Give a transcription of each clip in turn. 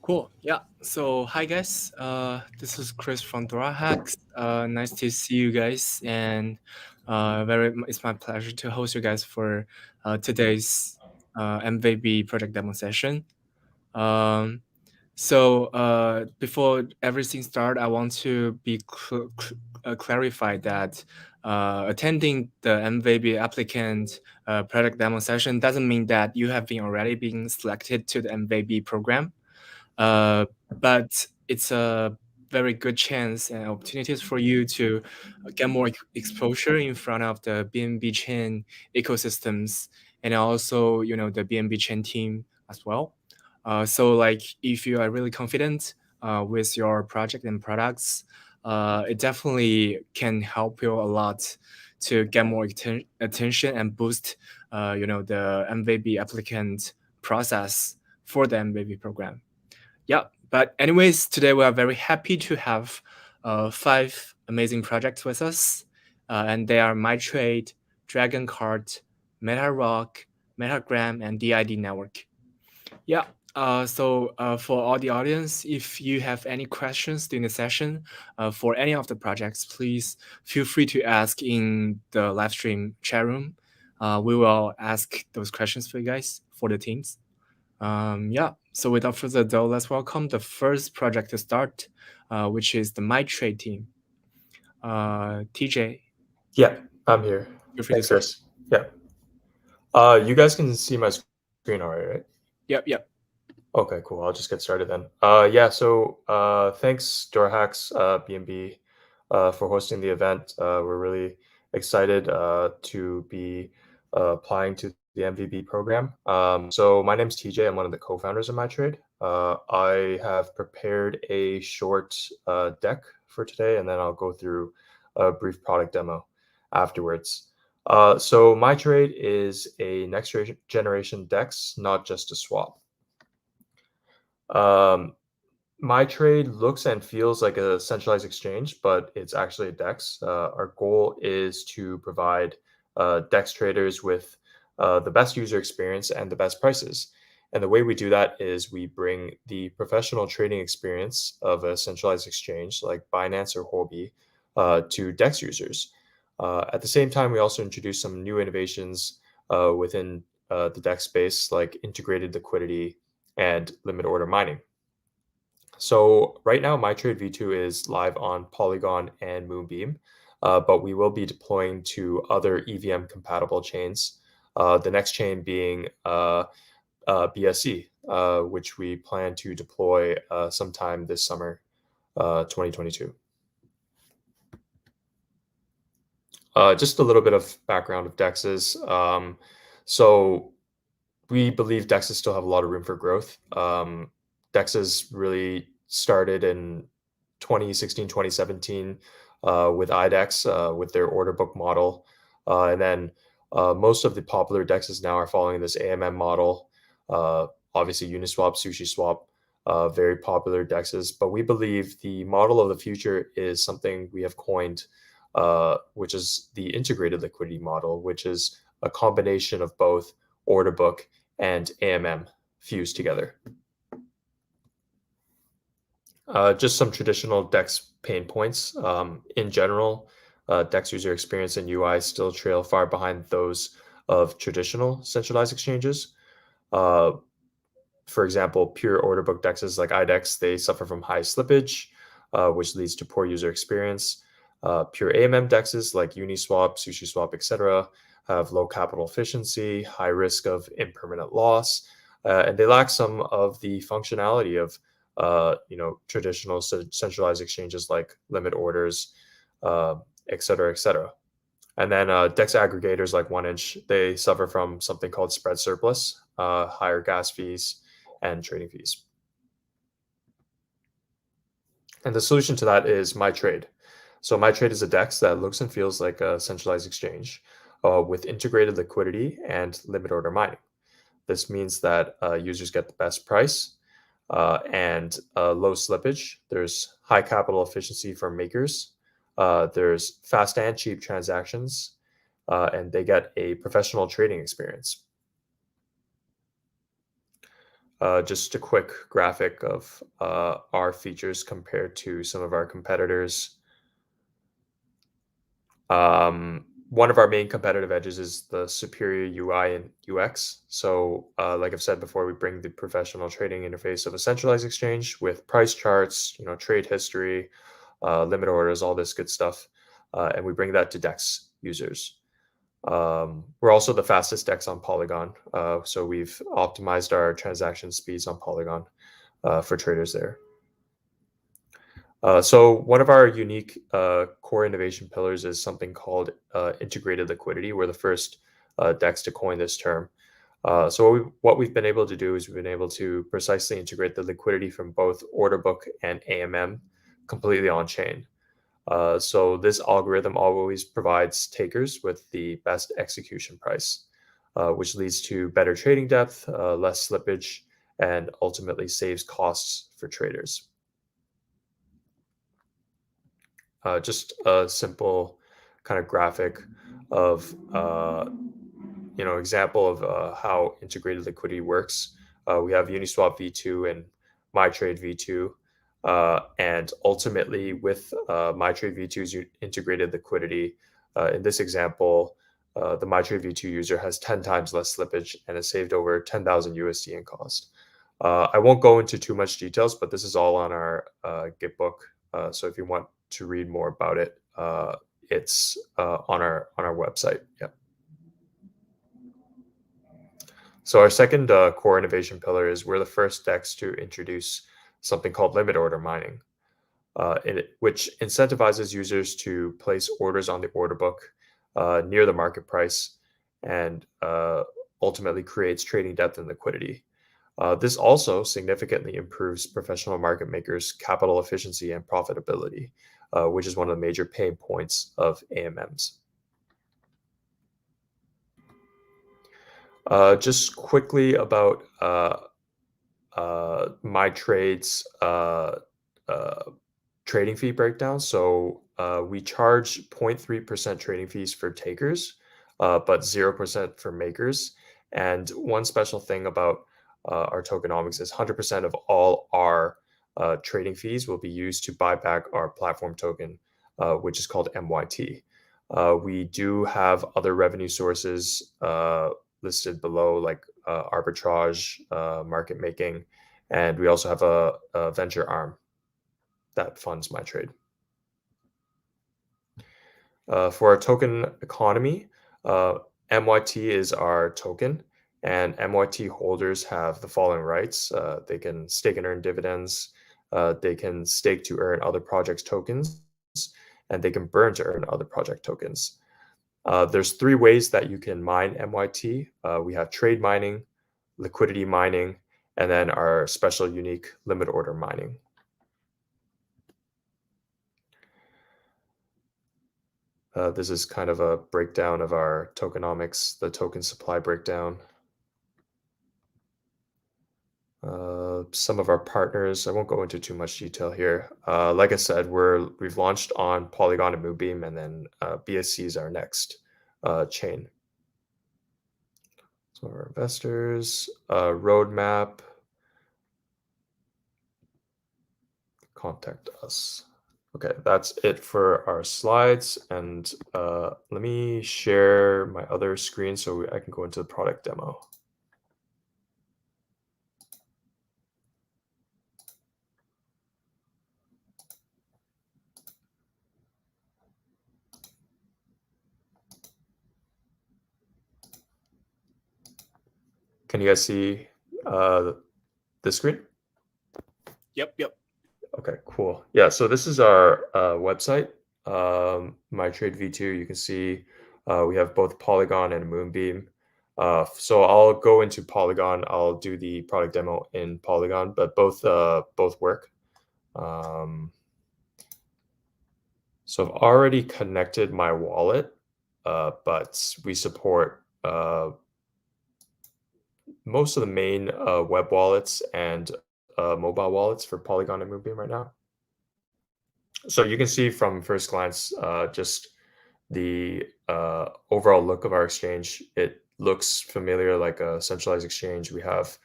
Cool. Yeah. So hi guys. This is Chris from DoraHacks. Nice to see you guys, and it's my pleasure to host you guys for today's MVB project demo session. Um, before everything start, I want to be clarify that attending the MVB applicant project demo session doesn't mean that you have been already been selected to the MVB program. Uh, but it's a very good chance and opportunities for you to get more exposure in front of the BNB chain ecosystems and also, the BNB chain team as well. So like if you are really confident with your project and products, it definitely can help you a lot to get more attention and boost, the MVB applicant process for the MVB program. Yeah, but anyways, today we are very happy to have five amazing projects with us, and they are MyTrade, Dragon Kart, MetaRock, MetaGram, and DID Network. Yeah. For all the audience, if you have any questions during the session for any of the projects, please feel free to ask in the live stream chat room. We will ask those questions for you guys for the teams. Yeah, so without further ado, let's welcome the first project to start, which is the MyTrade team. TJ, Yeah, I'm here. feel free to Thanks, start. Chris. Yeah. You guys can see my screen all right, right? Yep, yep. Okay, cool. I'll just get started then. Thanks DoraHacks, BNB, for hosting the event. We're really excited to be applying to the MVB program. So my name's TJ. I'm one of the co-founders of MyTrade. I have prepared a short deck for today, and then I'll go through a brief product demo afterwards. So MyTrade is a next generation DEX, not just a swap. Um, MyTrade looks and feels like a centralized exchange, but it's actually a DEX. Our goal is to provide DEX traders with the best user experience and the best prices. And the way we do that is we bring the professional trading experience of a centralized exchange like Binance or Huobi to DEX users. At the same time, we also introduce some new innovations within the DEX space, like integrated liquidity and limit order mining. So right now, MyTrade V2 is live on Polygon and Moonbeam, but we will be deploying to other EVM compatible chains. The next chain being BSC, which we plan to deploy sometime this summer, 2022. Just a little bit of background of DEXs. So we believe DEXs still have a lot of room for growth. DEXs really started in 2016, 2017 with IDEX with their order book model. And then most of the popular DEXs now are following this AMM model. Obviously, Uniswap, SushiSwap, very popular DEXs. But we believe the model of the future is something we have coined, which is the integrated liquidity model, which is a combination of both order book and AMM fused together. Just some traditional DEX pain points. In general, DEX user experience and UI still trail far behind those of traditional centralized exchanges. For example, pure order book DEXs like IDEX, they suffer from high slippage, which leads to poor user experience. Pure AMM DEXs like Uniswap, SushiSwap, etc., have low capital efficiency, high risk of impermanent loss, and they lack some of the functionality of traditional centralized exchanges like limit orders, et cetera, et cetera. And then DEX aggregators like 1inch, they suffer from something called spread surplus, higher gas fees, and trading fees. And the solution to that is MyTrade. So MyTrade is a DEX that looks and feels like a centralized exchange with integrated liquidity and limit order mining. This means that users get the best price and low slippage. There's high capital efficiency for makers. There's fast and cheap transactions, and they get a professional trading experience. just a quick graphic of our features compared to some of our competitors. One of our main competitive edges is the superior UI and UX. So like I've said before, we bring the professional trading interface of a centralized exchange with price charts, trade history, limit orders, all this good stuff. And we bring that to DEX users. We're also the fastest DEX on Polygon. So we've optimized our transaction speeds on Polygon for traders there. So one of our unique core innovation pillars is something called integrated liquidity. We're the first DEX to coin this term. So what we've been able to do is we've been able to precisely integrate the liquidity from both order book and AMM completely on chain. So this algorithm always provides takers with the best execution price, which leads to better trading depth, less slippage, and ultimately saves costs for traders. Just a simple kind of graphic of example of how integrated liquidity works. We have Uniswap V2 and MyTrade V2, and ultimately with MyTrade V2's integrated liquidity, in this example, the MyTrade V2 user has 10 times less slippage and has saved over 10,000 USD in cost. I won't go into too much details, but this is all on our Git book. So if you want to read more about it, it's on our website. Yeah. So our second core innovation pillar is we're the first DEX to introduce something called limit order mining, which incentivizes users to place orders on the order book near the market price and ultimately creates trading depth and liquidity. This also significantly improves professional market makers' capital efficiency and profitability, which is one of the major pain points of AMMs. Just quickly about MyTrade's trading fee breakdown. So we charge 0.3% trading fees for takers, but 0% for makers. And one special thing about our tokenomics is 100% of all our trading fees will be used to buy back our platform token, which is called MYT. We do have other revenue sources listed below, like arbitrage, market making, and we also have a venture arm that funds MyTrade. For our token economy, MYT is our token, and MYT holders have the following rights. They can stake and earn dividends, they can stake to earn other projects' tokens, and they can burn to earn other project tokens. There's 3 ways that you can mine MYT. We have trade mining, liquidity mining, and then our special unique limit order mining. This is kind of a breakdown of our tokenomics, the token supply breakdown. Some of our partners, I won't go into too much detail here. Like I said, we've launched on Polygon and Moonbeam, and then BSC is our next chain. Some of our investors, roadmap, contact us. Okay, that's it for our slides. And let me share my other screen so I can go into the product demo. Can you guys see the screen? Yep. Okay, cool. Yeah, so this is our website, MyTrade V2. You can see we have both Polygon and Moonbeam. So I'll go into Polygon. I'll do the product demo in Polygon, but both work. So I've already connected my wallet, but we support most of the main web wallets and mobile wallets for Polygon and Moonbeam right now. So you can see from first glance just the overall look of our exchange. It looks familiar like a centralized exchange. We have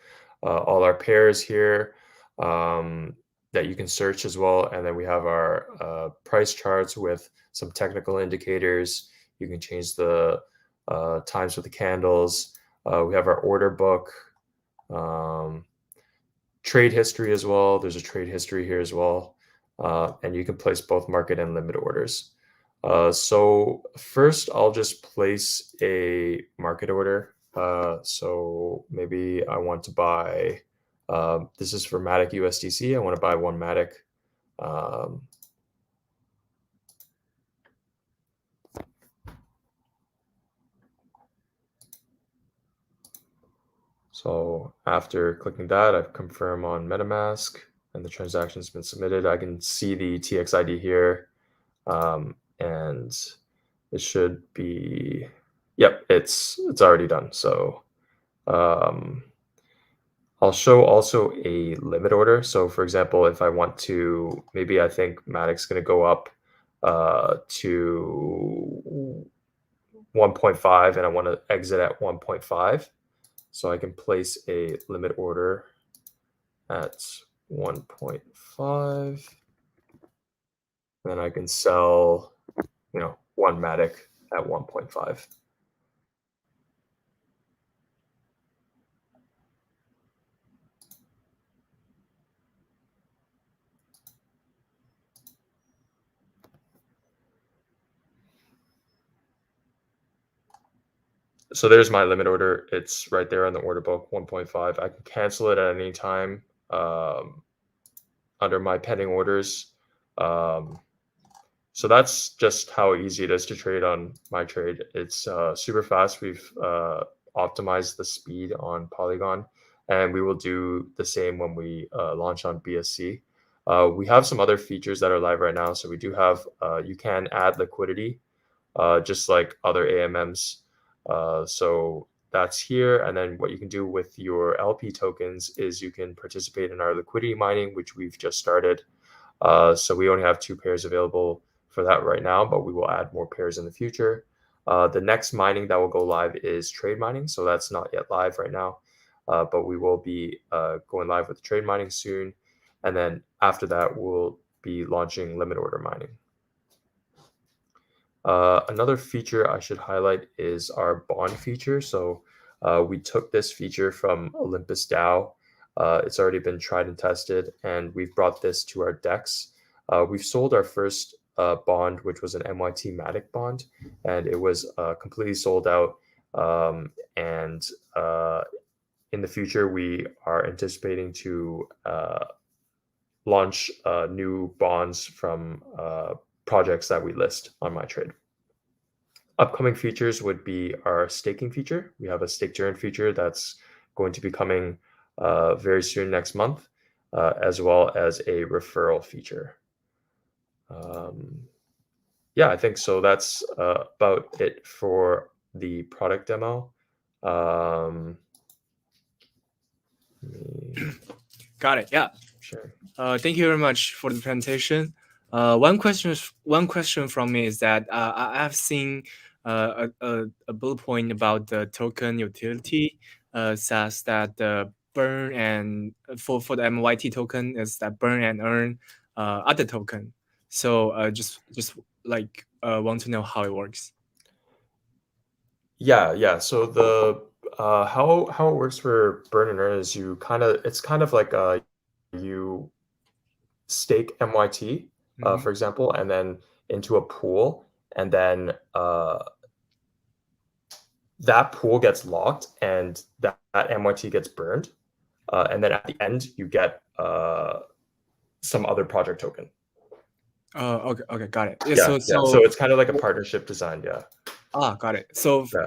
all our pairs here that you can search as well. And then we have our price charts with some technical indicators. You can change the times with the candles. We have our order book, trade history as well. There's a trade history here as well. And you can place both market and limit orders. So first, I'll just place a market order. So maybe I want to buy, this is for Matic USDC. I want to buy one Matic. So after clicking that, I've confirmed on MetaMask and the transaction's been submitted. I can see the TX ID here, and it should be, yep, it's already done. So I'll show also a limit order. So for example, if I want to, maybe I think Matic's going to go up to 1.5 and I want to exit at 1.5. So I can place a limit order at 1.5. Then I can sell, one Matic at 1.5. So there's my limit order. It's right there on the order book, 1.5. I can cancel it at any time under my pending orders. So that's just how easy it is to trade on MyTrade. It's super fast. We've optimized the speed on Polygon, and we will do the same when we launch on BSC. We have some other features that are live right now. So we do have, you can add liquidity, just like other AMMs. So that's here. And then what you can do with your LP tokens is you can participate in our liquidity mining, which we've just started. So we only have 2 pairs available for that right now, but we will add more pairs in the future. The next mining that will go live is trade mining. So that's not yet live right now, but we will be going live with trade mining soon. And then after that, we'll be launching limit order mining. Another feature I should highlight is our bond feature. So we took this feature from Olympus DAO. It's already been tried and tested, and we've brought this to our DEX. We've sold our first bond, which was an MYT Matic bond, and it was completely sold out. And in the future, we are anticipating to launch new bonds from projects that we list on MyTrade. Upcoming features would be our staking feature. We have a stake to earn feature that's going to be coming very soon next month, as well as a referral feature. Yeah, I think so. That's about it for the product demo. Got it. Yeah. Sure. Thank you very much for the presentation. One question from me is that I've seen a bullet point about the token utility says that the burn and for the MYT token is that burn and earn other token. So just like want to know how it works. Yeah. So the how it works for burn and earn is it's kind of like you stake MYT, for example, and then into a pool, and then that pool gets locked, and that MYT gets burned, and then at the end you get some other project token. Okay, got it. Yeah, so it's kind of like a partnership design. Yeah. Got it. So Yeah.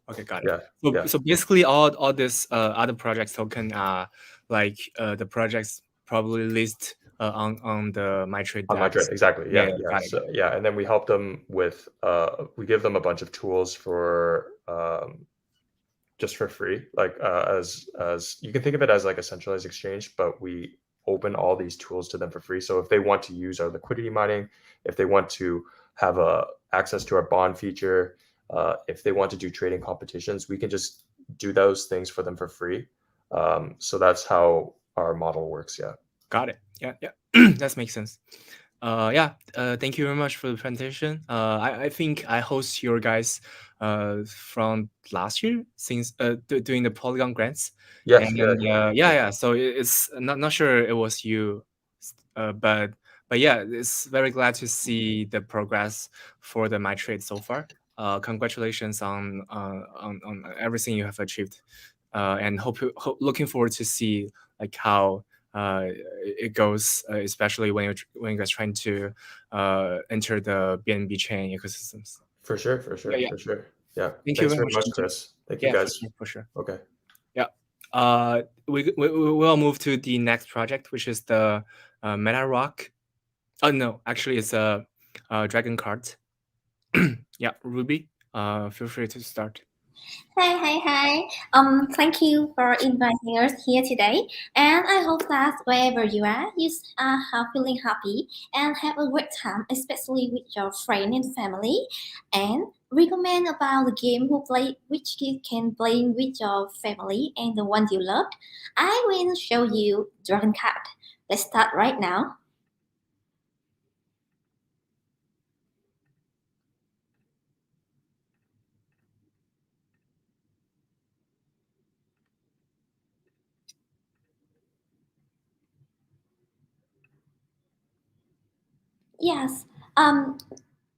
Okay, got it. Yeah. So basically, all this other projects token are like the projects probably list on the MyTrade. On MyTrade, exactly. Yeah. Got it. Yeah, and then we help them with we give them a bunch of tools for just for free, like as you can think of it as like a centralized exchange, but we open all these tools to them for free. So if they want to use our liquidity mining, if they want to have access to our bond feature, if they want to do trading competitions, we can just do those things for them for free. So that's how our model works. Yeah. Got it. Yeah, that makes sense. Thank you very much for the presentation. I think I host your guys from last year since doing the Polygon grants. Yes. And so it's not sure it was you, but yeah, it's very glad to see the progress for the MyTrade so far. Congratulations on everything you have achieved, and looking forward to see like how it goes, especially when you guys trying to enter the BNB chain ecosystems. For sure. Yeah. Yeah. Thank you Thanks very very much, much, Tien Tien. Chris. Thank you, Yeah, guys. for sure. Okay. Yeah. We will move to the next project, which is the MetaRock. Oh no, actually it's a Dragon Kart. Yeah, Ruby. Feel free to start. Hi. Thank you for inviting us here today. And I hope that wherever you are, you are feeling happy and have a great time, especially with your friend and family. And recommend about the game which you can play with your family and the one you love. I will show you Dragon Card. Let's start right now. Yes.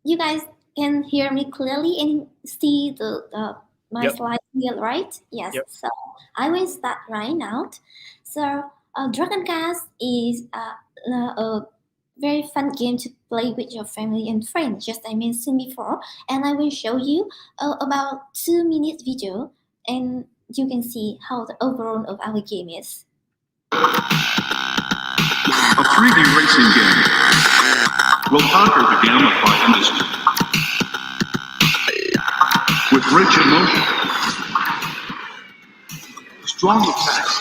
You guys can hear me clearly and see the my Yep. slide here, right? Yes. Yep. So I will start right now. So Dragon Cast is a very fun game to play with your family and friends, just I mentioned before. And I will show you about 2 minute video, and you can see how the overall of our game is. A 3D racing game will conquer the gamified industry with rich emotion, strong attacks,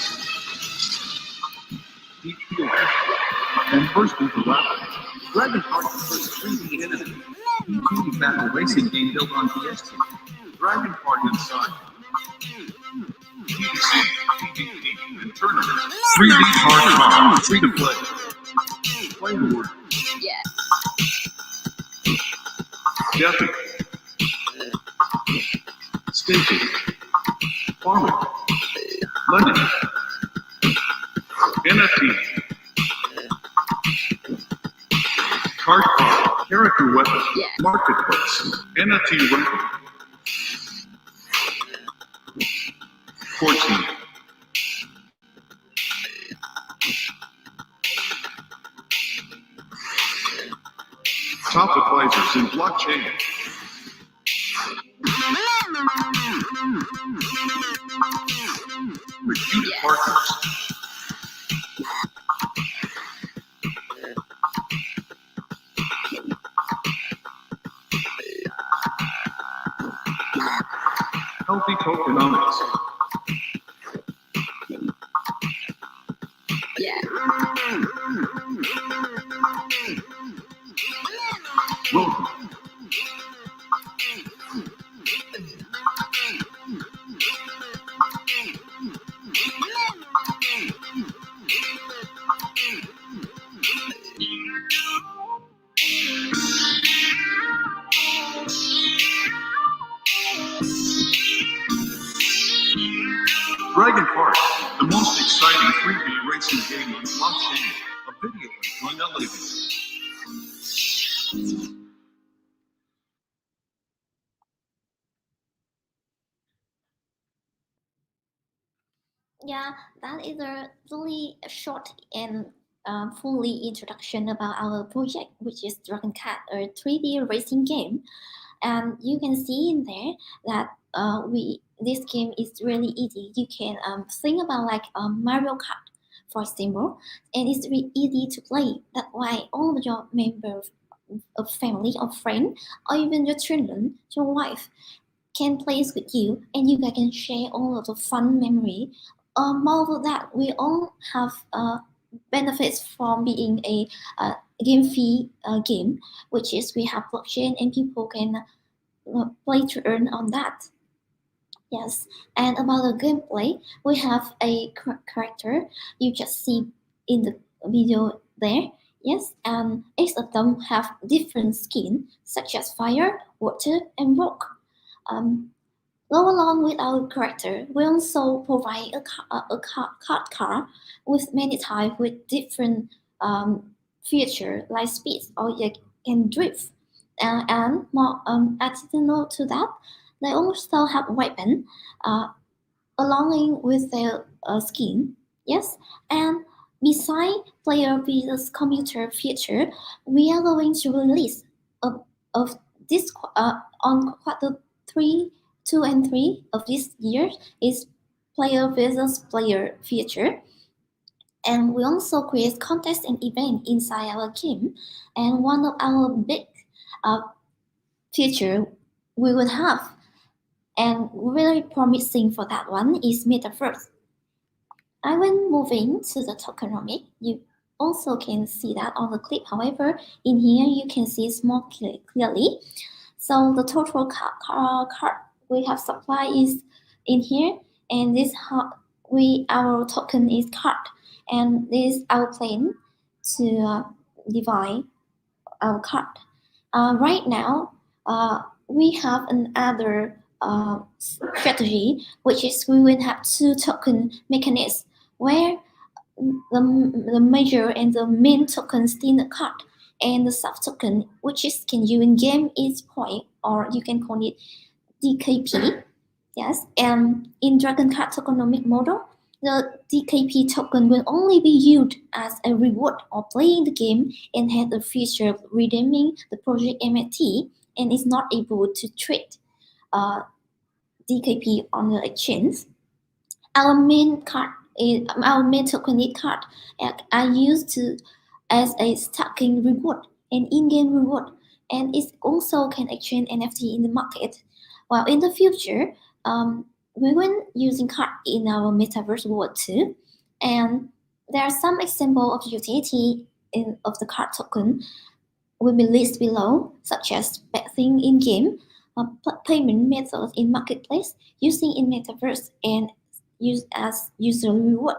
deep feelings, and personal dilemma. Dragon Kart is the first 3D innovative 2D battle racing game built on PS2. Dragon Kart Inside. PvC, PvP, and tournament. 3D hard, free to play. Play the word. Deathing. Staking. Farming. Lending. NFT. Card, character weapon, marketplace, NFT rental. 14. Top advisors in blockchain. Reputed partners. Healthy tokenomics. Welcome. Dragon Kart, the most exciting 3D racing game on blockchain. A video link on LA. Yeah, that is a really short and fully introduction about our project, which is Dragon Cat, a 3D racing game. And you can see in there that we this game is really easy. You can think about like Mario Kart, for example, and it's really easy to play. That's why all of your members of family or friend, or even your children, your wife, can play with you, and you guys can share all of the fun memory. More of that, we all have benefits from being a game fee game, which is we have blockchain and people can play to earn on that. Yes, and about the gameplay, we have a character you just see in the video there. Yes, and each of them have different skin, such as fire, water, and rock. Go along with our character, we also provide a kart car with many types with different feature like speed or you can drift. And more additional to that, they also have weapon uh, along with their skin. Yes, and beside player versus computer feature, we are going to release of this on quarter 3, 2, and 3 of this year is player versus player feature. And we also create contest and event inside our game. And one of our big uh, feature we will have and really promising for that one is Metaverse. I will moving to the tokenomic. You also can see that on the clip. However, in here you can see it more clearly. So the total card we have supply is in here, and this our token is card, and this our plan to divide our card. Right now, we have another strategy, which is we will have two token mechanisms where the major and the main tokens in the card and the sub token, which is can you in game is point or you can call it DKP. Yes, and in Dragon Card tokenomic model, the DKP token will only be used as a reward or playing the game and has the feature of redeeming the project MFT and is not able to trade DKP on the exchange. Our main card is our main tokenized card are used to as a stacking reward and in-game reward, and it also can exchange NFT in the market. While in the future, we will using card in our metaverse world too, and there are some example of utility of the card token will be listed below, such as betting in game, payment methods in marketplace, using in metaverse, and use as user reward.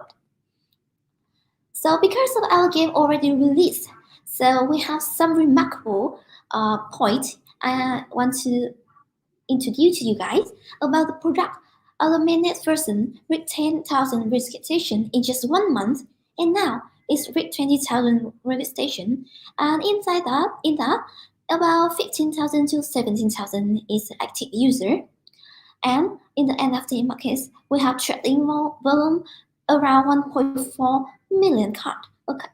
So because of our game already released, so we have some remarkable point I want to introduce to you guys about the product. Our mainnet version reached 10,000 registration in just 1 month, and now it's reached 20,000 registration. And in that, about 15,000 to 17,000 is active user. And in the NFT markets, we have trading volume around 1.4 million cards,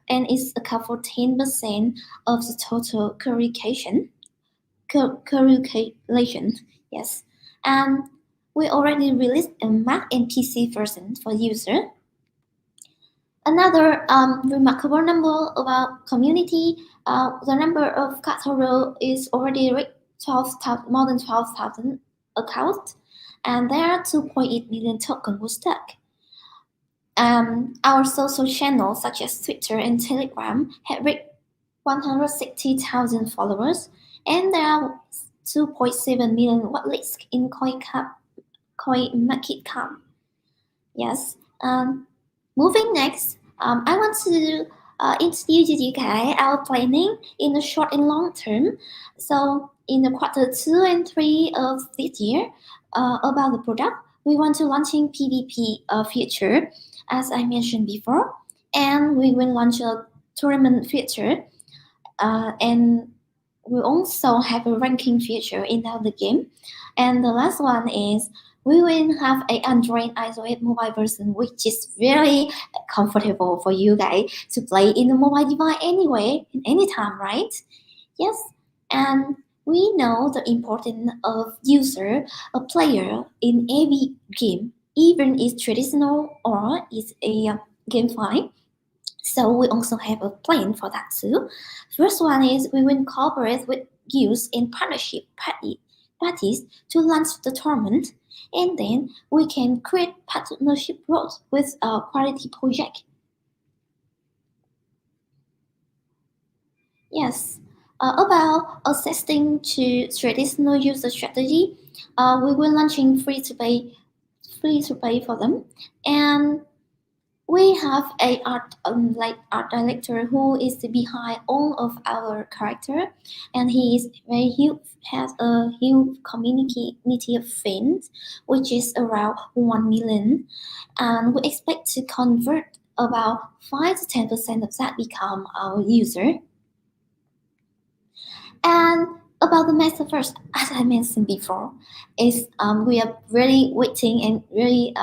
and it's account for 10% of the total circulation. Yes, and we already released a Mac and PC version for user. Another remarkable number about community, the number of card holder is already reached more than 12,000 accounts, and there are 2.8 million tokens were stuck. Our social channels such as Twitter and Telegram have reached 160,000 followers, and there are 2.7 million watchlists in CoinMarketCap. Yes. Moving next, I want to introduce you guys our planning in the short and long term. So in the quarter 2 and 3 of this year, about the product, we want to launching PvP feature, as I mentioned before, and we will launch a tournament feature, and we also have a ranking feature in the game. And the last one is we will have a Android iOS mobile version, which is very comfortable for you guys to play in the mobile device anyway, anytime, right? Yes, and we know the importance of user, a player in every game, even it's traditional or it's a GameFi. So we also have a plan for that too. First one is we will cooperate with guilds and partnership parties to launch the tournament, and then we can create partnership roles with a quality project. Yes, about assisting to traditional user strategy, we will launching free-to-play free to pay for them. And we have a art director who is behind all of our character, and he is very huge, has a huge community of fans, which is around 1 million, and we expect to convert about 5 to 10% of that become our user. And about the metaverse, as I mentioned before, is we are really waiting and really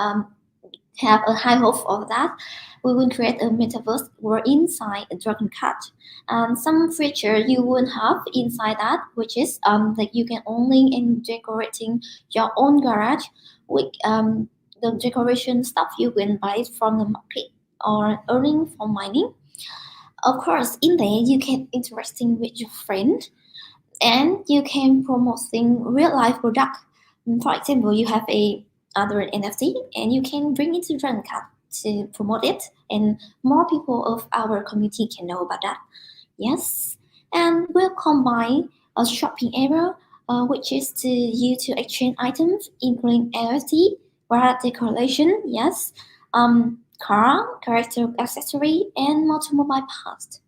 have a high hope of that. We will create a metaverse where inside a dragon cart, and some feature you will have inside that, which is like you can only in decorating your own garage with the decoration stuff you can buy it from the market or earning from mining. Of course, in there you can interacting with your friend, and you can promoting real life product. For example, you have a other NFT and you can bring it to Dragon Card to promote it, and more people of our community can know about that. Yes, and we'll combine a shopping area, which is to you to exchange items, including NFT, product decoration, yes, car, character accessory, and multi-mobile parts.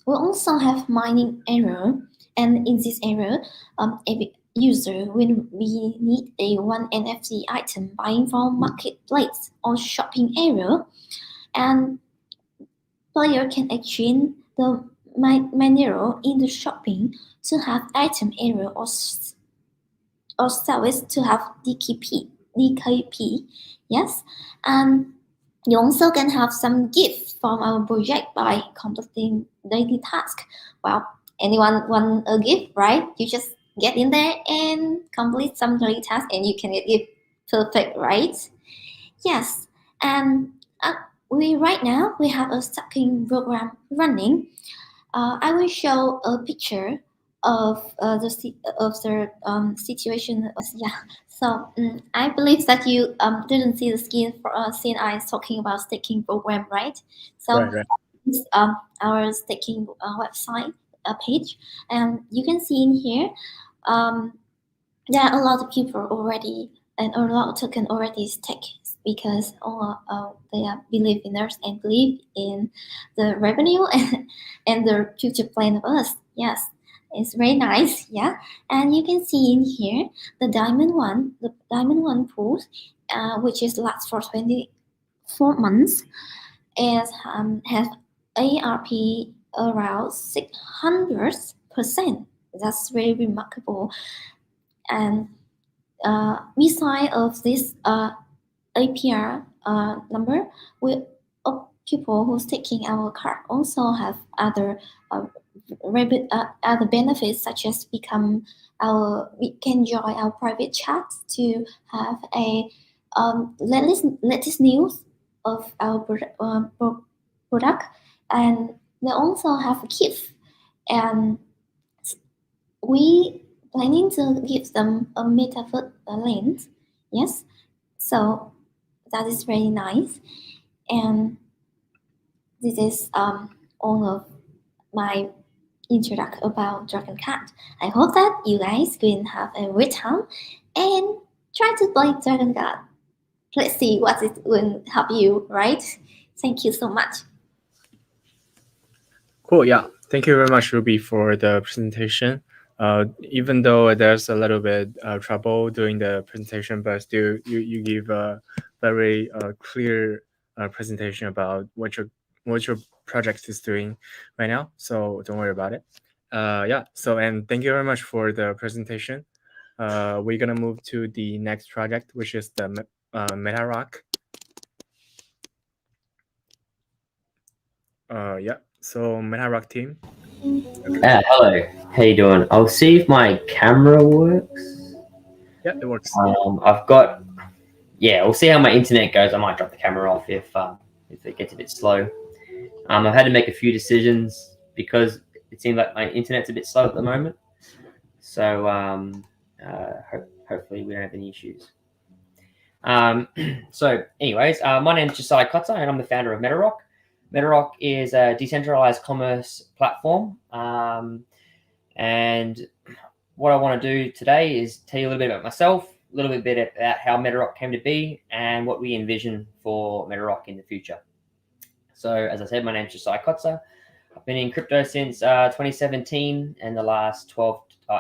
We also have mining area, and in this area, every user when we need a one NFT item buying from marketplace or shopping area, and player can exchange the mineral in the shopping to have item area or service to have DKP. Yes, and you also can have some gifts from our project by completing daily task. Well, anyone want a gift, right? You just get in there and complete some daily task and you can get gift. Perfect, right? Yes, and right now we have a stacking program running. I will show a picture of the situation. Yeah, so I believe that you didn't see the scene I was talking about staking program, right? So Right. this our staking website page, and you can see in here there are a lot of people already and a lot of token already staked because they are believers and believe in the revenue and the future plan of us. Yes, it's very nice. Yeah, and you can see in here the diamond one pool, which is lasts for 24 months, has ARP around 600%. That's very remarkable. And beside of this APR number, people who's taking our card also have other other benefits, such as we can join our private chat to have a latest news of our product, and they also have a gift, and we planning to give them a MetaVert link. Yes, so that is very nice, and this is all of my introduction about Dragon Card. I hope that you guys can have a great time and try to play Dragon Card. Let's see what it will help you, right? Thank you so much. Cool. Yeah. Thank you very much, Ruby, for the presentation. Even though there's a little bit trouble doing the presentation, but still you give a very clear presentation about what your project is doing right now. So don't worry about it. Yeah. So, and thank you very much for the presentation. We're gonna move to the next project, which is the MetaRock. Yeah. So MetaRock team. Hello, how you doing? I'll see if my camera works. Yeah, it works. I've got, we'll see how my internet goes. I might drop the camera off if it gets a bit slow. I've had to make a few decisions because it seems like my internet's a bit slow at the moment. So hopefully we don't have any issues. So anyways, my name is Josiah Kotzer and I'm the founder of MetaRock. MetaRock is a decentralized commerce platform. And what I want to do today is tell you a little bit about myself, a little bit about how MetaRock came to be and what we envision for MetaRock in the future. So, as I said, my name's Josiah Kotzer. I've been in crypto since 2017, and the last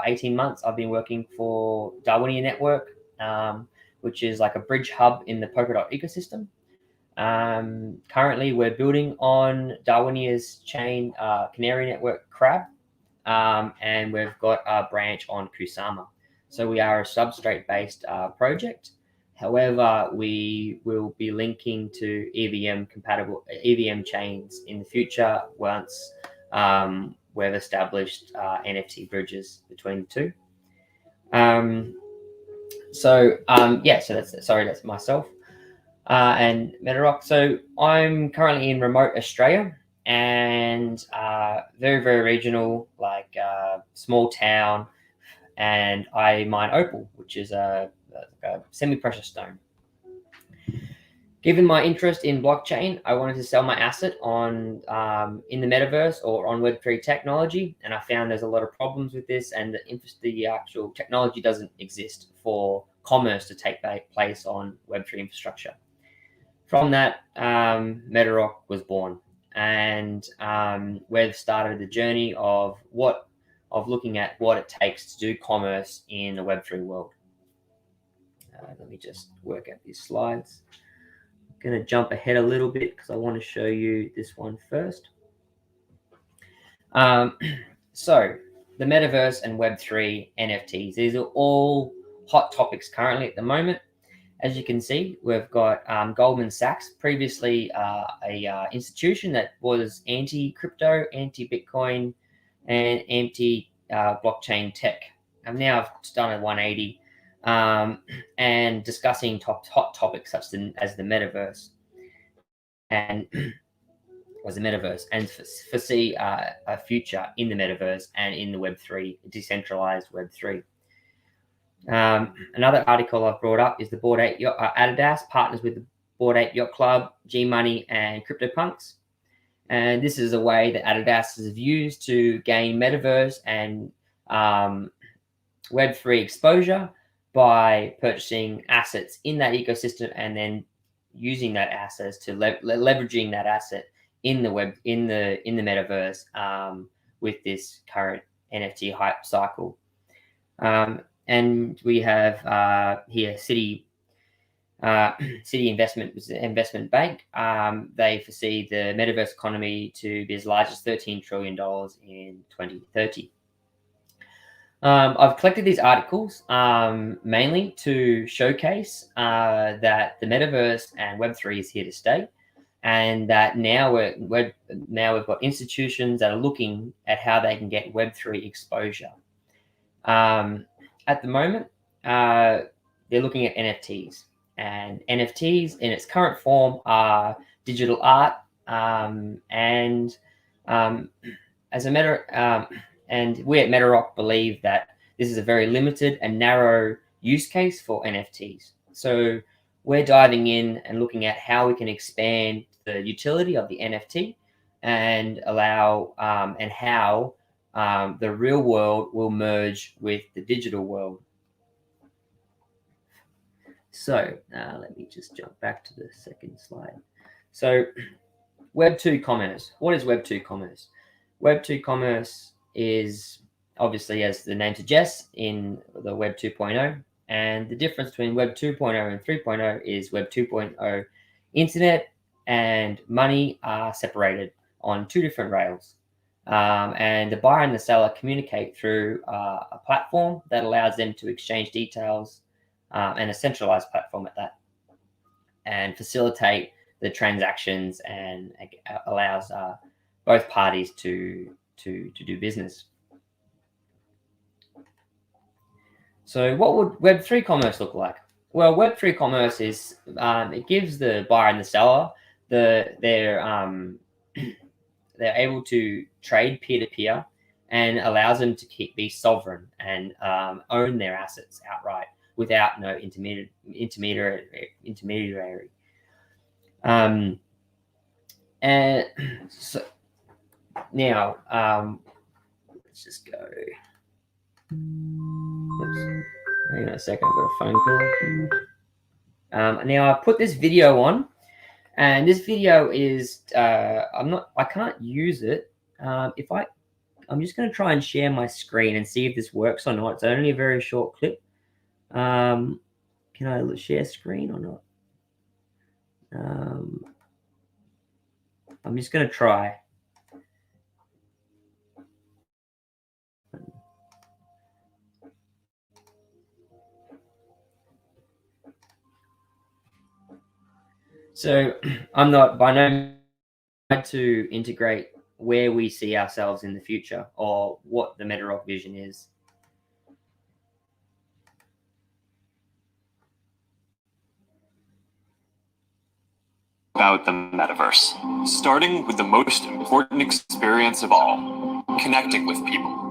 18 months I've been working for Darwinia Network, which is like a bridge hub in the Polkadot ecosystem. Currently, we're building on Darwinia's chain Canary Network Crab, and we've got a branch on Kusama. So we are a substrate-based project. However, we will be linking to EVM-compatible EVM chains in the future once we've established NFT bridges between the two. So that's myself and MetaRock. So I'm currently in remote Australia and very, very regional, like small town, and I mine opal, which is a semi-precious stone. Given my interest in blockchain, I wanted to sell my asset on in the metaverse or on Web3 technology, and I found there's a lot of problems with this, and the actual technology doesn't exist for commerce to take place on Web3 infrastructure. From that, MetaRock was born, and we've started the journey of looking at what it takes to do commerce in the Web3 world. Let me just work out these slides. I'm going to jump ahead a little bit because I want to show you this one first. So the metaverse and Web3 NFTs, these are all hot topics currently at the moment. As you can see, we've got Goldman Sachs, previously a institution that was anti-crypto, anti-Bitcoin, and anti-blockchain tech. I've now done a 180 and discussing hot topics such as the metaverse and foresee a future in the metaverse and in the Web3, decentralized Web3. Another article I've brought up is the Bored Ape Adidas partners with the Bored Ape Yacht Club, G Money, and CryptoPunks. And this is a way that Adidas has used to gain metaverse and Web3 exposure by purchasing assets in that ecosystem and then using that assets to leveraging that asset in the metaverse with this current NFT hype cycle. And we have here Citi Investment Bank. They foresee the metaverse economy to be as large as $13 trillion in 2030. I've collected these articles mainly to showcase that the metaverse and Web3 is here to stay, and that now we've got institutions that are looking at how they can get Web3 exposure. At the moment, they're looking at NFTs, and NFTs in its current form are digital art, and we at MetaRock believe that this is a very limited and narrow use case for NFTs. So we're diving in and looking at how we can expand the utility of the NFT and allow and how the real world will merge with the digital world. So let me just jump back to the second slide. So Web2 commerce. What is Web2 commerce? Web2 commerce is obviously, as the name suggests, in the Web 2.0. And the difference between Web 2.0 and 3.0 is Web 2.0 internet and money are separated on two different rails. And the buyer and the seller communicate through a platform that allows them to exchange details, and a centralized platform at that, and facilitate the transactions and allows both parties to do business. So what would Web3 commerce look like? Well, Web3 commerce is, it gives the buyer and the seller they're able to trade peer-to-peer and allows them to be sovereign and own their assets outright without no intermediary. And so now let's just go. Oops. Hang on a second, I've got a phone call. Now I put this video on, and this video is I can't use it. I'm just going to try and share my screen and see if this works or not. It's only a very short clip. Can I share screen or not? I'm just going to try. So I'm not by no means to integrate where we see ourselves in the future or what the MetaRock vision is. About the metaverse, starting with the most important experience of all, connecting with people.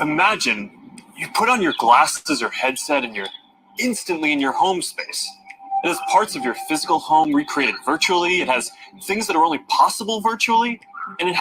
Imagine you put on your glasses or headset and you're instantly in your home space. It has parts of your physical home recreated virtually. It has things that are only possible virtually, and it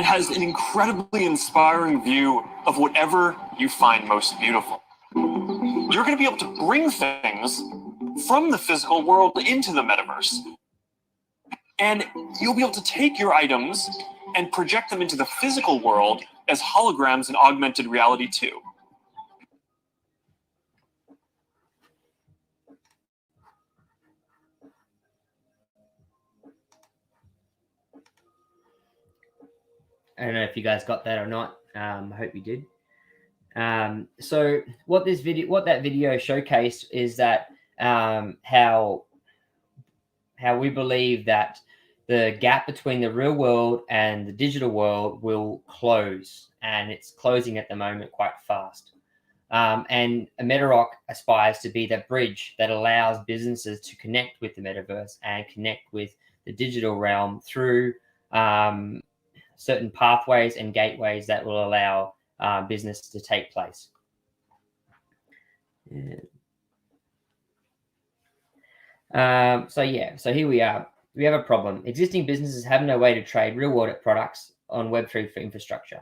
has an incredibly inspiring view of whatever you find most beautiful. You're going to be able to bring things from the physical world into the metaverse. And you'll be able to take your items and project them into the physical world as holograms in augmented reality too. I don't know if you guys got that or not. I hope you did. So what that video showcased is that how we believe that the gap between the real world and the digital world will close, and it's closing at the moment quite fast. And MetaRock aspires to be that bridge that allows businesses to connect with the metaverse and connect with the digital realm through certain pathways and gateways that will allow business to take place. So here we are. We have a problem. Existing businesses have no way to trade real-world products on Web3 for infrastructure.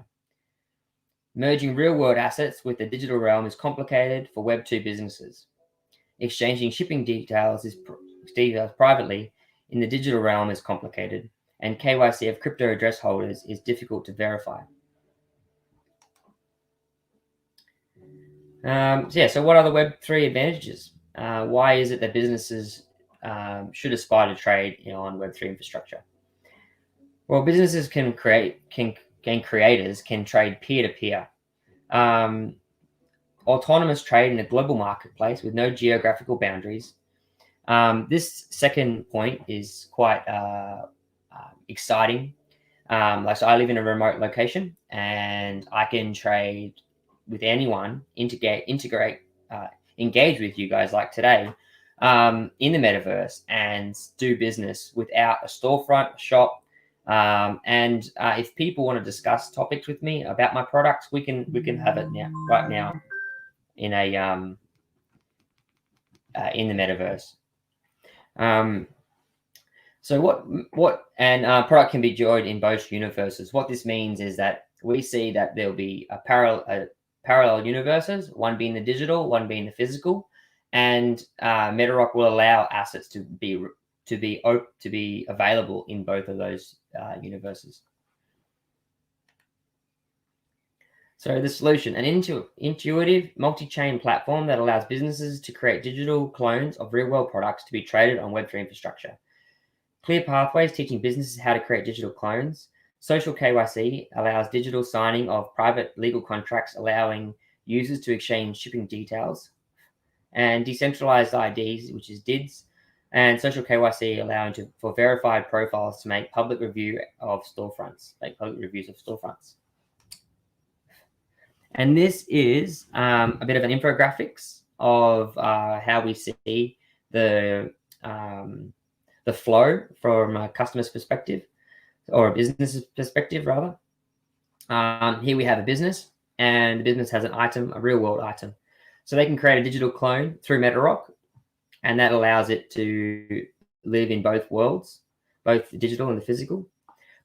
Merging real-world assets with the digital realm is complicated for Web2 businesses. Exchanging shipping details privately in the digital realm is complicated, and KYC of crypto address holders is difficult to verify. So what are the Web3 advantages? Why is it that businesses should aspire to trade on Web3 infrastructure? Well, businesses creators can trade peer-to-peer. Autonomous trade in a global marketplace with no geographical boundaries. This second point is quite exciting. So I live in a remote location, and I can trade with anyone, engage with you guys like today in the metaverse and do business without a storefront, shop. And if people want to discuss topics with me about my products, we can have it right now in in the metaverse. So product can be joined in both universes. What this means is that we see that there'll be a parallel universes, one being the digital, one being the physical, and MetaRock will allow assets to be available in both of those universes. So the solution: an intuitive multi-chain platform that allows businesses to create digital clones of real-world products to be traded on Web3 infrastructure. Clear pathways teaching businesses how to create digital clones. Social KYC allows digital signing of private legal contracts, allowing users to exchange shipping details. And decentralized IDs, which is DIDs, and social KYC allowing for verified profiles to make public reviews of storefronts. And this is a bit of an infographics of how we see the the flow from a customer's perspective, or a business's perspective rather. Here we have a business, and the business has an item, a real world item. So they can create a digital clone through MetaRock, and that allows it to live in both worlds, both the digital and the physical.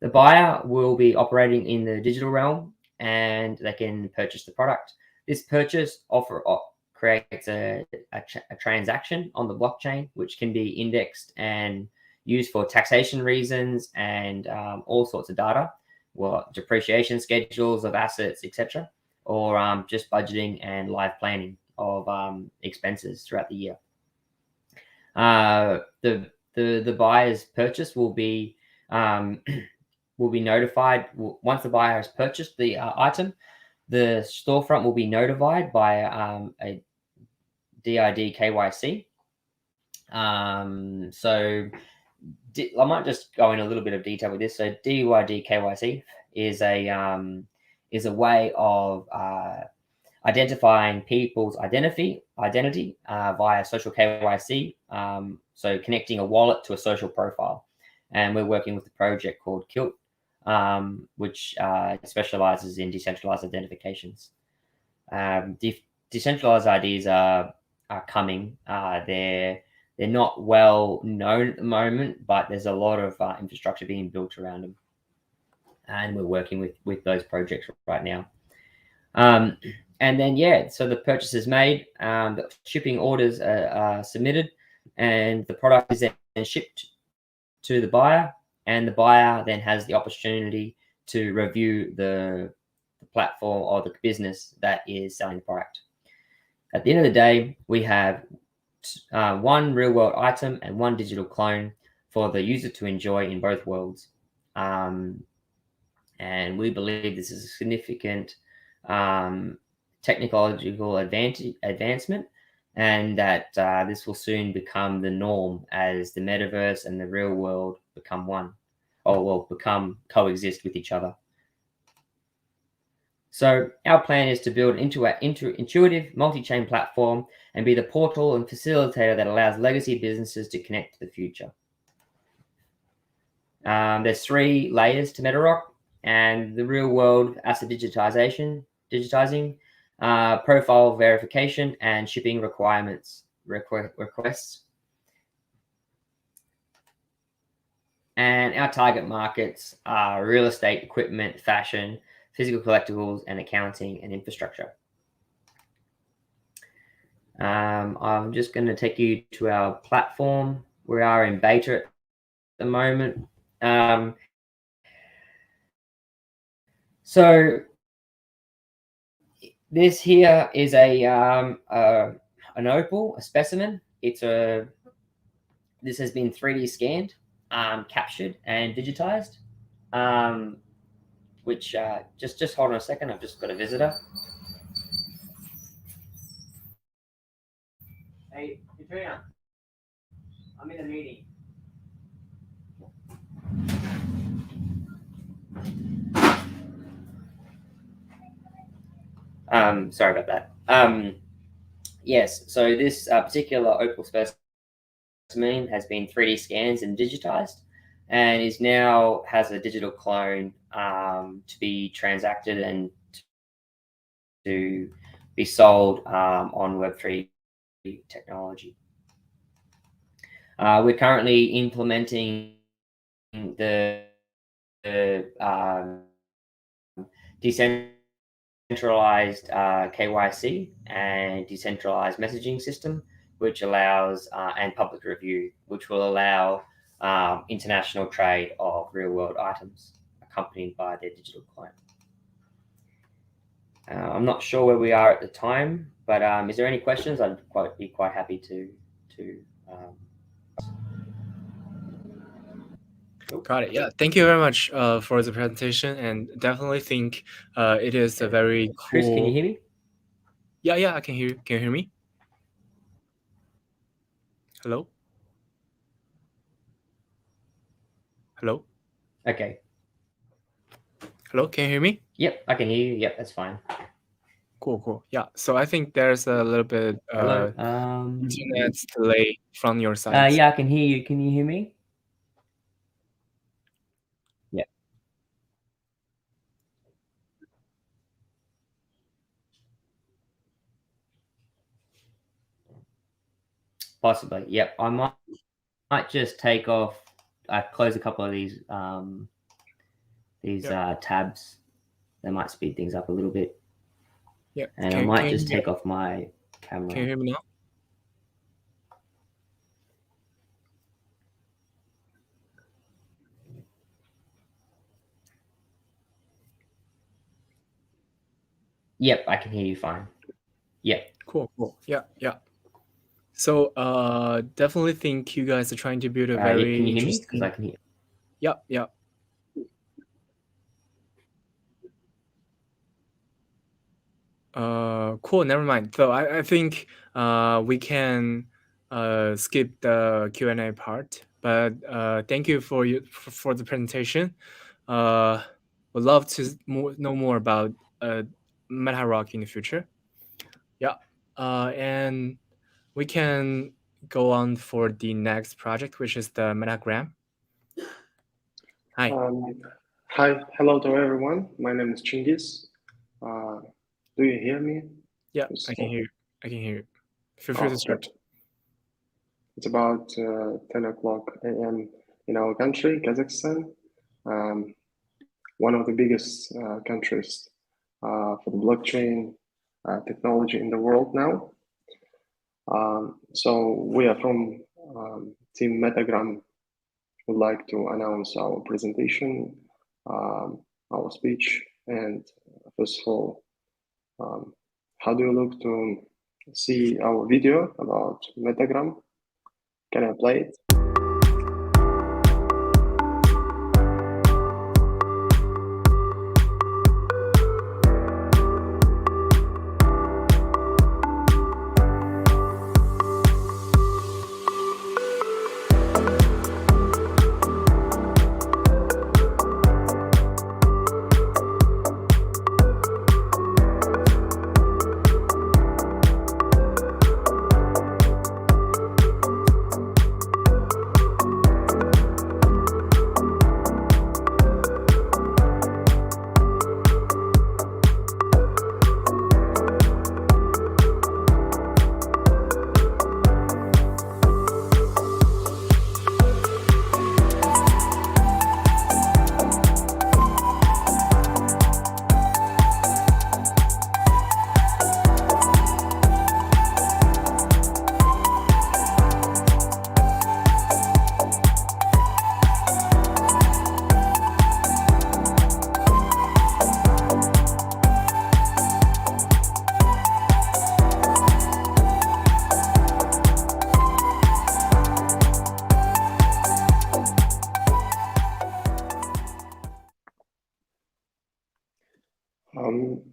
The buyer will be operating in the digital realm, and they can purchase the product. This purchase creates a transaction on the blockchain, which can be indexed and used for taxation reasons and all sorts of data, depreciation schedules of assets, etc., or just budgeting and live planning of expenses throughout the year. The buyer's purchase will be notified once the buyer has purchased the item. The storefront will be notified by a DID KYC. So I might just go in a little bit of detail with this. So DID KYC is a way of identifying people's identity via social KYC. So connecting a wallet to a social profile. And we're working with a project called Kilt, which specializes in decentralized identifications. Decentralized IDs are coming. They're not well known at the moment, but there's a lot of infrastructure being built around them. And we're working with those projects right now. And then, yeah, so the purchase is made, the shipping orders are submitted, and the product is then shipped to the buyer, and the buyer then has the opportunity to review the platform or the business that is selling the product. At the end of the day, we have one real world item and one digital clone for the user to enjoy in both worlds. And we believe this is a significant technological advancement, and that this will soon become the norm as the metaverse and the real world become one, or will coexist with each other. So our plan is to build into an intuitive multi-chain platform and be the portal and facilitator that allows legacy businesses to connect to the future. There's 3 layers to MetaRock, and the real world asset digitizing, profile verification, and shipping requirements requests. And our target markets are real estate, equipment, fashion, physical collectibles, and accounting and infrastructure. I'm just going to take you to our platform. We are in beta at the moment. So this here is an opal, a specimen. This has been 3D scanned, captured, and digitized. Which just hold on a second. I've just got a visitor. Hey, Katrina, I'm in a meeting. Sorry about that. Yes, so this particular opal specimen has been 3D scanned and digitized, and is now has a digital clone to be transacted and to be sold on Web3 technology. We're currently implementing the decentralized KYC and decentralized messaging system, which allows and public review, which will allow international trade of real-world items accompanied by their digital clone. I'm not sure where we are at the time, but is there any questions? I'd be quite happy to. Got it. Yeah, thank you very much for the presentation, and definitely think it is a very cool. Chris, can you hear me? Yeah, I can hear you. Can you hear me? Hello? Hello? Okay. Hello, can you hear me? Yep, I can hear you. Yep, that's fine. Cool. Yeah, so I think there's a little bit Hello. internet delay from your side. Yeah, I can hear you. Can you hear me? Possibly. Yep. I might just take off. Close a couple of these tabs. They might speed things up a little bit. Yeah. And I might just take off my camera. Can you hear me now? Yep, I can hear you fine. Yep. Cool. Yeah. So definitely think you guys are trying to build a very can you hear me? interesting. Because I can hear. Yeah. Cool. Never mind. So I think we can skip the Q&A part. But thank you for the presentation. Would love to know more about MetaRock in the future. Yeah. And we can go on for the next project, which is the MetaGram. Hi. Hi, hello to everyone. My name is Chingis. Do you hear me? Yeah, I can hear you. Feel free to start. It's about 10 o'clock a.m. in our country, Kazakhstan, one of the biggest countries for the blockchain technology in the world now. So we are from team MetaGram. Would like to announce our presentation, our speech, and first of all, how do you look to see our video about MetaGram? Can I play it?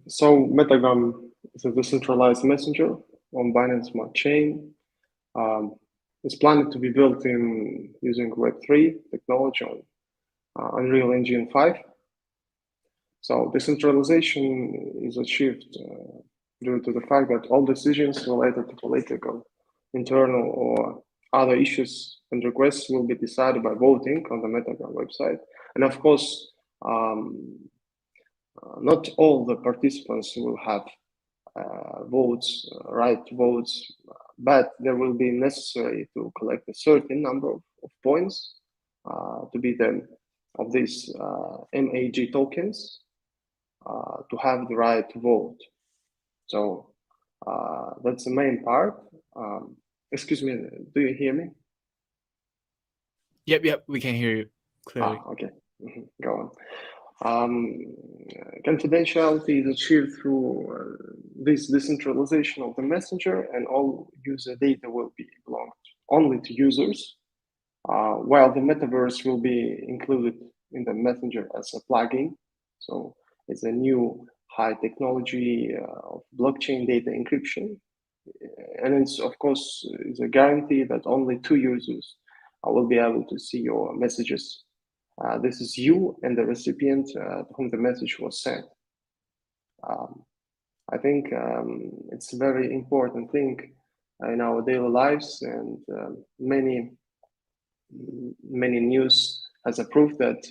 So MetaGram is a decentralized messenger on Binance Smart Chain. It's planned to be built in using Web3 technology on Unreal Engine 5. So decentralization is achieved due to the fact that all decisions related to political, internal, or other issues and requests will be decided by voting on the MetaGram website. And of course, not all the participants will have right votes, but there will be necessary to collect a certain number of points to be them of these MAG tokens to have the right to vote. So that's the main part. Excuse me, do you hear me? Yep, we can hear you clearly. Okay, go on. Confidentiality is achieved through this decentralization of the messenger, and all user data will be belonged only to users, while the metaverse will be included in the messenger as a plugin. So it's a new high technology of blockchain data encryption, and it's of course is a guarantee that only 2 users will be able to see your messages. This is you and the recipient to whom the message was sent. I think it's a very important thing in our daily lives, and many news has approved that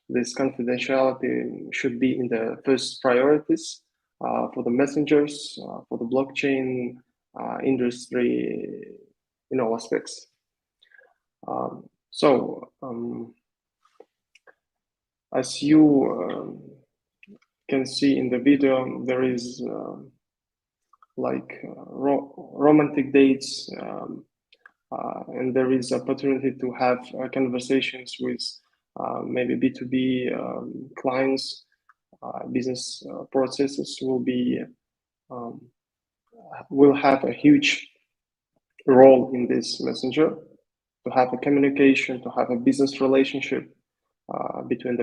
this confidentiality should be in the first priorities for the messengers, for the blockchain industry in all aspects. So as you can see in the video, there is like romantic dates, and there is opportunity to have conversations with maybe B2B clients. Business processes will have a huge role in this messenger, to have a communication, to have a business relationship between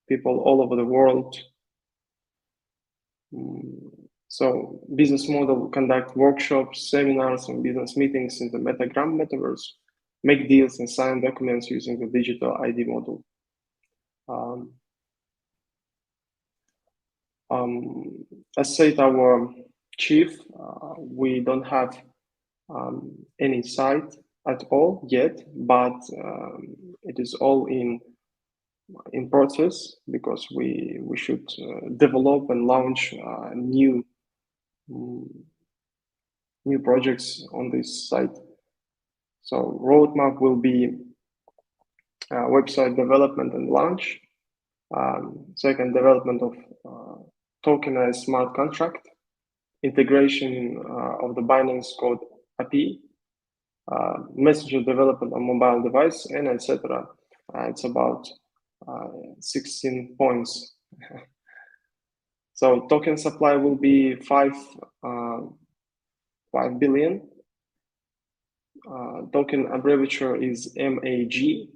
people all over the world. So business model: conduct workshops, seminars, and business meetings in the MetaGram metaverse, make deals and sign documents using the digital ID model. As said our chief, we don't have any site at all yet, but it is all in process, because we should develop and launch new projects on this site. So roadmap will be website development and launch. Second, development of tokenized smart contract, integration of the Binance Code API, messenger development on mobile device, and etc. It's about 16 points. So token supply will be 5 billion. Token abbreviature is MAG,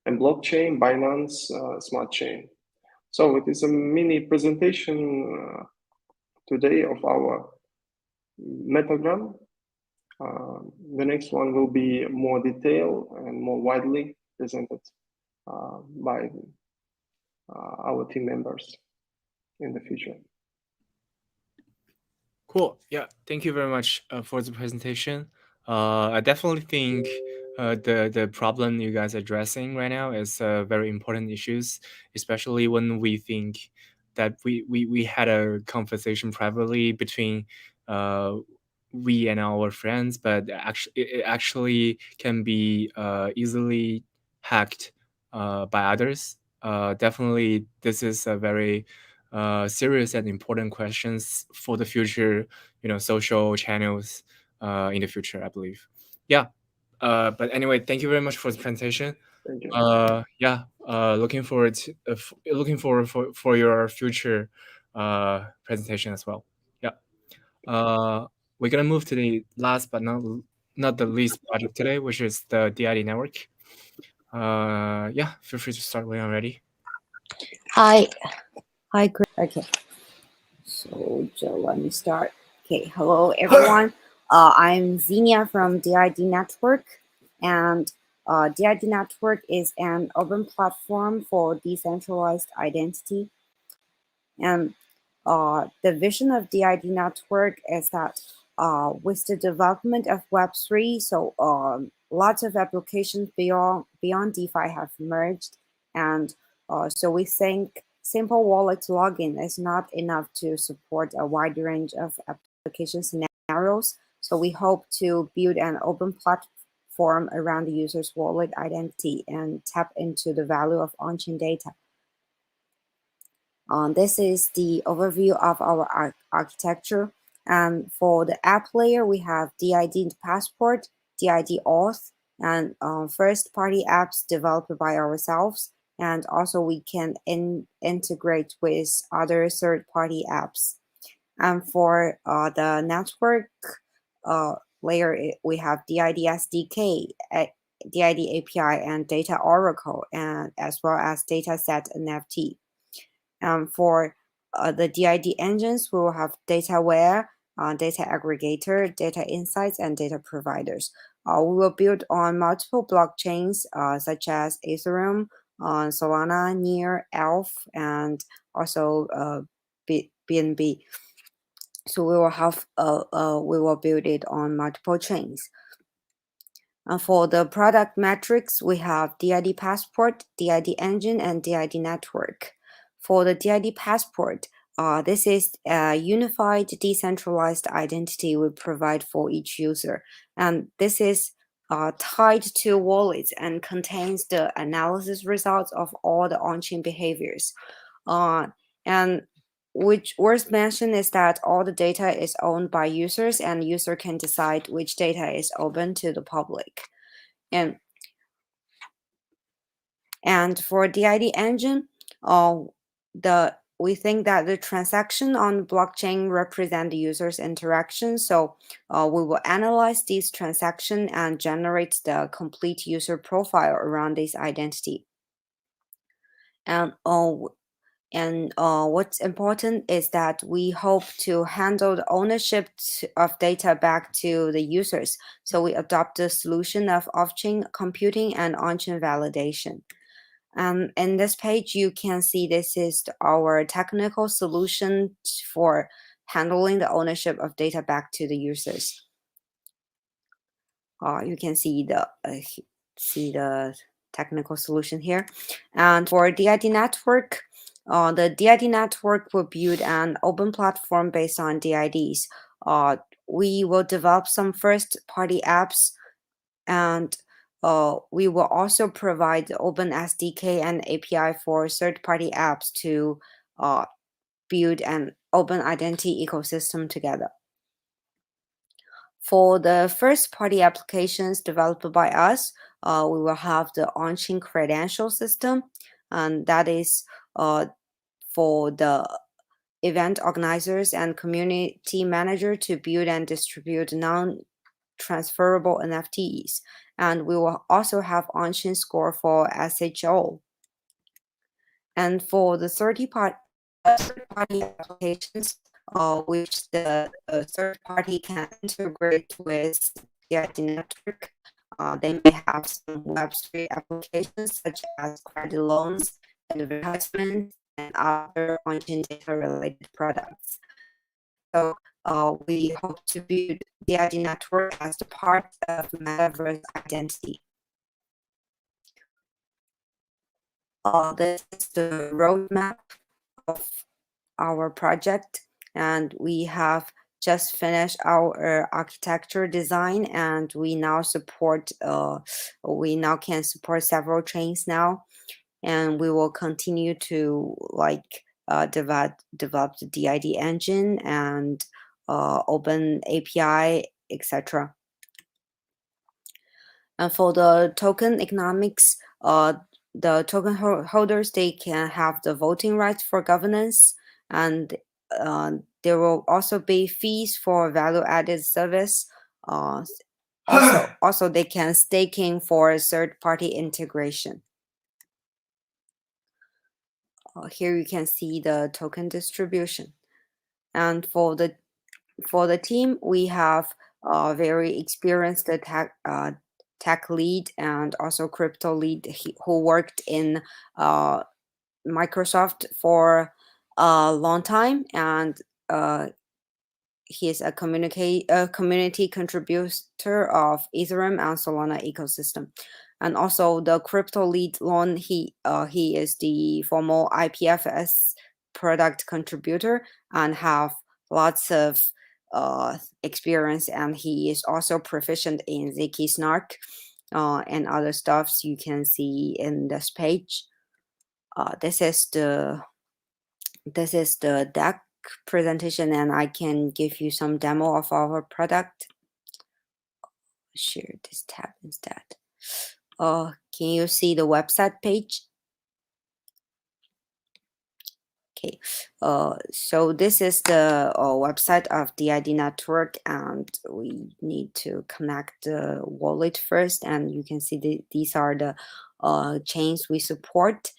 and blockchain Binance Smart Chain. So it is a mini presentation today of our MetaGram. The next one will be more detailed and more widely presented by our team members in the future. Cool. Yeah, thank you very much for the presentation. I definitely think the problem you guys are addressing right now is very important issues, especially when we think that we had a conversation privately between we and our friends, but it actually can be easily hacked by others. Definitely, this is a very serious and important questions for the future, social channels in the future, I believe. Yeah. But anyway, thank you very much for the presentation. Thank you. Yeah. Looking forward for your future presentation as well. Yeah. We're gonna move to the last but not the least project today, which is the DID network. Yeah. Feel free to start when you're ready. Hi, Chris. Okay. So let me start. Okay, hello everyone. I'm Xenia from DID Network, and DID Network is an open platform for decentralized identity. And the vision of DID Network is that with the development of Web3, so lots of applications beyond DeFi have emerged, and so we think simple wallet login is not enough to support a wide range of application scenarios. So we hope to build an open platform around the user's wallet identity and tap into the value of on-chain data. This is the overview of our architecture. And for the app layer, we have DID Passport, DID Auth, and first-party apps developed by ourselves. And also we can integrate with other third-party apps. And for the network layer, we have DID SDK, DID API, and Data Oracle, and as well as Dataset NFT. For the DID engines, we will have DataWare, Data Aggregator, Data Insights, and Data Providers. We will build on multiple blockchains such as Ethereum, Solana, Near, ELF, and also BNB. So we will build it on multiple chains. For the product metrics, we have DID Passport, DID Engine, and DID Network. For the DID Passport, This is a unified decentralized identity we provide for each user. And this is tied to wallets and contains the analysis results of all the on-chain behaviors. And which worth mention is that all the data is owned by users, and user can decide which data is open to the public. And for DID engine, we think that the transaction on the blockchain represent the user's interaction. So we will analyze these transactions and generate the complete user profile around this identity. And what's important is that we hope to handle the ownership of data back to the users. So we adopt the solution of off-chain computing and on-chain validation. In this page, you can see this is our technical solution for handling the ownership of data back to the users. You can see the technical solution here. And for DID network, the DID network will build an open platform based on DIDs. We will develop some first-party apps, and we will also provide the open SDK and API for third-party apps to build an open identity ecosystem together. For the first-party applications developed by us, we will have the on-chain credential system, and that is for the event organizers and community manager to build and distribute non-transferable NFTs. And we will also have on-chain score for SHO. And for the third-party applications, which the third party can integrate with the network, they may have some Web3 applications such as credit loans, advertisements, and other on-chain data-related products. So we hope to build the DID network as a part of Metaverse identity. This is the roadmap of our project, and we have just finished our architecture design, and we now can support several chains now, and we will continue to develop the DID engine and open API, etc. And for the token economics, the token holders, they can have the voting rights for governance, and there will also be fees for value-added service. Also, they can staking for third-party integration. Here you can see the token distribution. And for the team, we have very experienced tech lead and also crypto lead who worked in Microsoft for a long time, and he is a community contributor of Ethereum and Solana ecosystem. And also the crypto lead Lon, he is the formal IPFS product contributor and have lots of experience, and he is also proficient in Zk Snark and other stuffs you can see in this page. This is the deck presentation, and I can give you some demo of our product. Share this tab instead. Can you see the website page? Okay, so this is the website of DID network, and we need to connect the wallet first, and you can see these are the chains we support.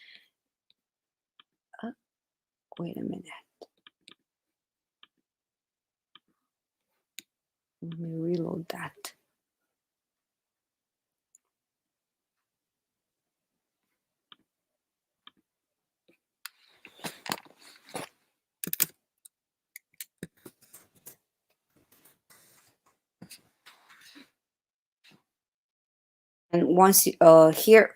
Wait a minute. Let me reload that. And once here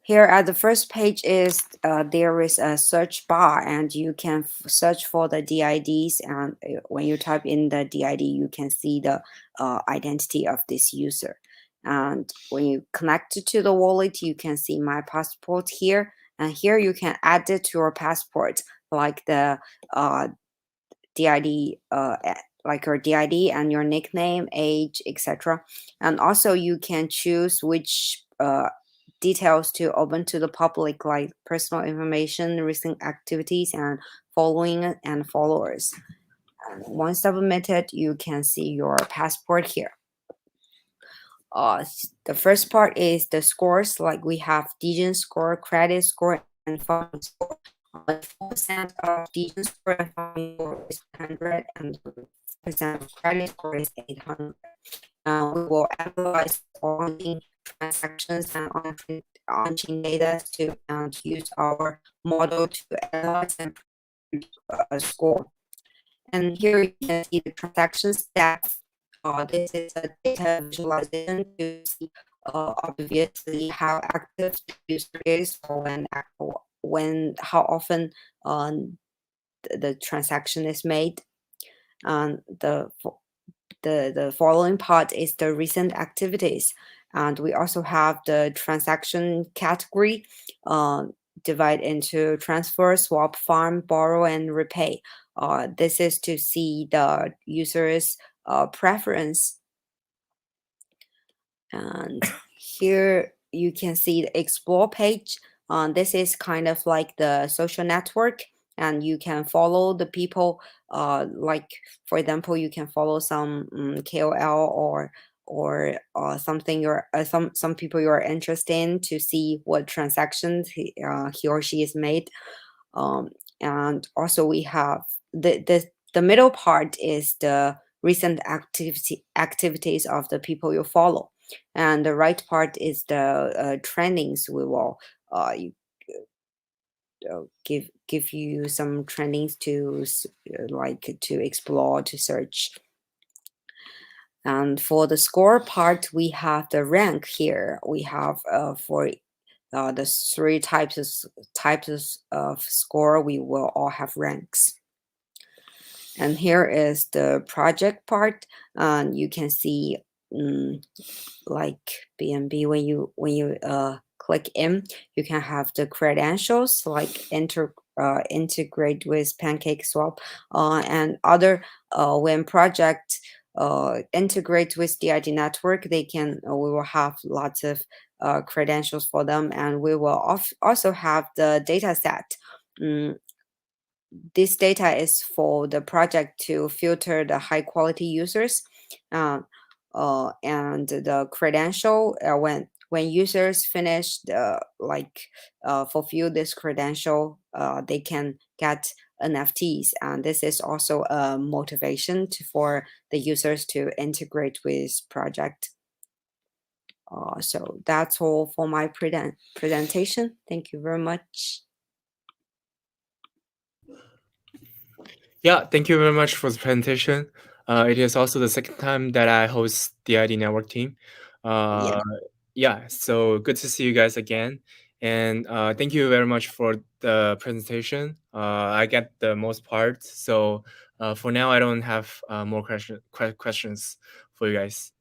Here at the first page is there is a search bar, and you can search for the DIDs, and when you type in the DID, you can see the identity of this user. And when you connect it to the wallet, you can see my passport here, and here you can add it to your passport, like the DID, like your DID and your nickname, age, etc. And also you can choose which details to open to the public, like personal information, recent activities, and following and followers. And once submitted, you can see your passport here. The first part is the scores, like we have Degen score, credit score, and funding score. 4% of Degen score and funding score is 100, and 4% of credit score is 800. We will analyze on-chain transactions and on-chain data to use our model to analyze and produce a score. And here you can see the transaction stats. This is a data visualization to see obviously how active the user is, or how often the transaction is made. And the following part is the recent activities, and we also have the transaction category divided into transfer, swap, farm, borrow, and repay. This is to see the user's preference. And here you can see the explore page. This is kind of like the social network, and you can follow the people, like for example, you can follow some KOL or something some people you're interested in to see what transactions he or she has made. And also we have the middle part is the recent activities of the people you follow, and the right part is the trendings. We will give you some trendings to to explore, to search. And for the score part, we have the rank here. We have for the three types of score, we will all have ranks. And here is the project part, and you can see like BNB, when you click in, you can have the credentials, like integrate with PancakeSwap, and other when project integrate with the ID network, we will have lots of credentials for them, and we will also have the data set. This data is for the project to filter the high quality users, and the credential, when users finish fulfill this credential, they can get NFTs, and this is also a motivation for the users to integrate with project. So that's all for my presentation. Thank you very much. Yeah, thank you very much for the presentation. It is also the second time that I host the ID Network team. Yeah, so good to see you guys again. And thank you very much for the presentation. I get the most part. So for now, I don't have more questions for you guys.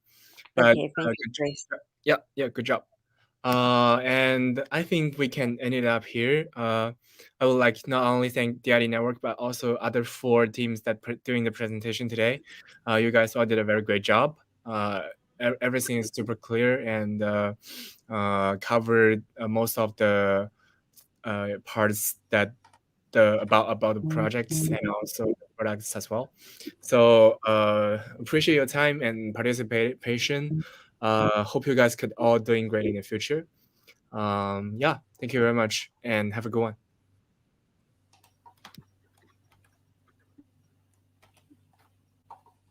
But, okay, thank you, Grace. Yeah, good job. And I think we can end it up here. I would like not only thank the ID Network, but also other 4 teams that doing the presentation today. You guys all did a very great job. Everything is super clear and covered most of the parts that about the projects and also the products as well. So appreciate your time and participation. Hope you guys could all doing great in the future. Yeah, thank you very much and have a good one.